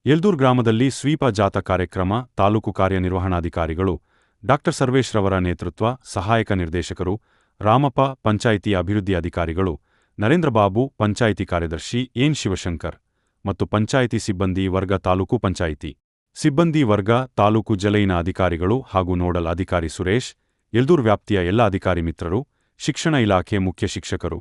ಯಲ್ದೂರ್ ಗ್ರಾಮದಲ್ಲಿ ಸ್ವೀಪ ಜಾತ ಕಾರ್ಯಕ್ರಮ ತಾಲೂಕು ಕಾರ್ಯನಿರ್ವಹಣಾಧಿಕಾರಿಗಳು ಡಾ ಸರ್ವೇಶ್ ರವರ ನೇತೃತ್ವ, ಸಹಾಯಕ ನಿರ್ದೇಶಕರು ರಾಮಪ್ಪ, ಪಂಚಾಯಿತಿ ಅಭಿವೃದ್ಧಿ ಅಧಿಕಾರಿಗಳು ನರೇಂದ್ರಬಾಬು, ಪಂಚಾಯಿತಿ ಕಾರ್ಯದರ್ಶಿ ಎನ್ ಶಿವಶಂಕರ್ ಮತ್ತು ಪಂಚಾಯಿತಿ ಸಿಬ್ಬಂದಿ ವರ್ಗ, ತಾಲೂಕು ಪಂಚಾಯಿತಿ ಸಿಬ್ಬಂದಿ ವರ್ಗ, ತಾಲೂಕು ಜಲೈನ ಅಧಿಕಾರಿಗಳು ಹಾಗೂ ನೋಡಲ್ ಅಧಿಕಾರಿ ಸುರೇಶ್, ಯಲ್ದೂರ್ ವ್ಯಾಪ್ತಿಯ ಎಲ್ಲ ಅಧಿಕಾರಿ ಮಿತ್ರರು, ಶಿಕ್ಷಣ ಇಲಾಖೆ ಮುಖ್ಯ ಶಿಕ್ಷಕರು,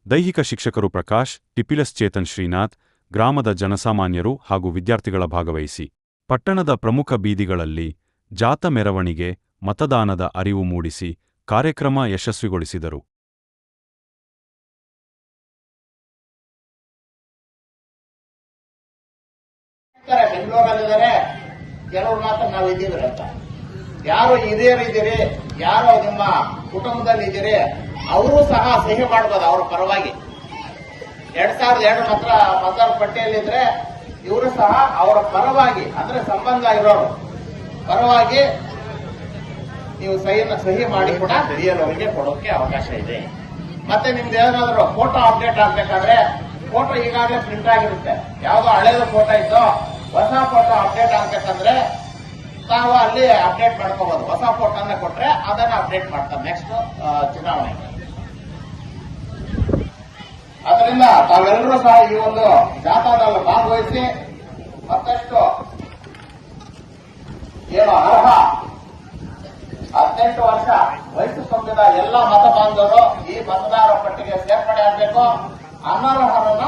ದೈಹಿಕ ಶಿಕ್ಷಕರು ಪ್ರಕಾಶ್, ಟಿಪಿಲಸ್ ಚೇತನ್ ಶ್ರೀನಾಥ್, ಗ್ರಾಮದ ಜನಸಾಮಾನ್ಯರು ಹಾಗೂ ವಿದ್ಯಾರ್ಥಿಗಳ ಭಾಗವಹಿಸಿ ಪಟ್ಟಣದ ಪ್ರಮುಖ ಬೀದಿಗಳಲ್ಲಿ ಜಾತ ಮೆರವಣಿಗೆ, ಮತದಾನದ ಅರಿವು ಮೂಡಿಸಿ ಕಾರ್ಯಕ್ರಮ ಯಶಸ್ವಿಗೊಳಿಸಿದರು. ಬೆಂಗಳೂರಲ್ಲಿದ್ದಾರೆ, ಕೆಲವರು ಮಾತ್ರ ನಾವು ಇದ್ದೀವಿ ಅಂತ. ಯಾರು ಹಿರಿಯರಿದ್ದೀರಿ, ಯಾರು ನಿಮ್ಮ ಕುಟುಂಬದಲ್ಲಿ ಇದ್ದೀರಿ, ಅವರು ಸಹ ಸಹಿ ಮಾಡಬಹುದು ಅವರ ಪರವಾಗಿ. 2002 ಮತದಾರ ಪಟ್ಟಿಯಲ್ಲಿದ್ರೆ ಇವರು ಸಹ ಅವರ ಪರವಾಗಿ, ಅಂದ್ರೆ ಸಂಬಂಧ ಇರೋರು ಪರವಾಗಿ ನೀವು ಸಹಿ ಮಾಡಿ ಕೂಡ ಹಿರಿಯರವರಿಗೆ ಕೊಡೋಕೆ ಅವಕಾಶ ಇದೆ. ಮತ್ತೆ ನಿಮ್ದು ಏನಾದ್ರು ಫೋಟೋ ಅಪ್ಡೇಟ್ ಆಗ್ಬೇಕಾದ್ರೆ ಫೋಟೋ ಈಗಾಗಲೇ ಪ್ರಿಂಟ್ ಆಗಿರುತ್ತೆ. ಯಾವ್ದೋ ಹಳೇದು ಫೋಟೋ ಇತ್ತು, ಹೊಸ ಫೋಟೋ ಅಪ್ಡೇಟ್ ಆಗ್ಬೇಕಂದ್ರೆ ತಾವು ಅಲ್ಲಿ ಅಪ್ಡೇಟ್ ಮಾಡ್ಕೋಬಹುದು. ಹೊಸ ಫೋಟೋನ ಕೊಟ್ರೆ ಅದನ್ನ ಅಪ್ಡೇಟ್ ಮಾಡ್ತಾರೆ ನೆಕ್ಸ್ಟ್ ಚುನಾವಣೆಗೆ. ಅದರಿಂದ ತಾವೆಲ್ಲರೂ ಸಹ ಈ ಒಂದು ಜಾಥಾದಲ್ಲಿ ಭಾಗವಹಿಸಿ ಮತ್ತಷ್ಟು ಏನು ಅರ್ಹ 18 ವರ್ಷ ವಯಸ್ಸು ತುಂಬಿದ ಎಲ್ಲ ಮತ ಬಾಂಧವರು ಈ ಮತದಾರರ ಪಟ್ಟಿಗೆ ಸೇರ್ಪಡೆ ಆಗಬೇಕು. ಅನರ್ಹರನ್ನ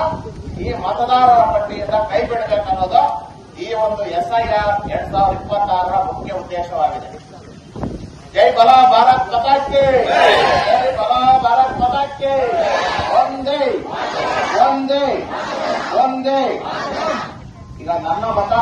ಈ ಮತದಾರರ ಪಟ್ಟಿಯಿಂದ ಕೈ ಬಿಡಬೇಕನ್ನೋದು ಈ ಒಂದು SIR 2026ರ ಮುಖ್ಯ ಉದ್ದೇಶವಾಗಿದೆ. ಜೈ ಬಲ ಭಾರತ್ ಮಾತಾ ಕಿ, ಜೈ ಬಲ ಭಾರತ್ ಮಾತಾ ಕಿ. ಒಂದೇ ಒಂದೇ ಒಂದೇ. ಈಗ ನನ್ನ ಮತ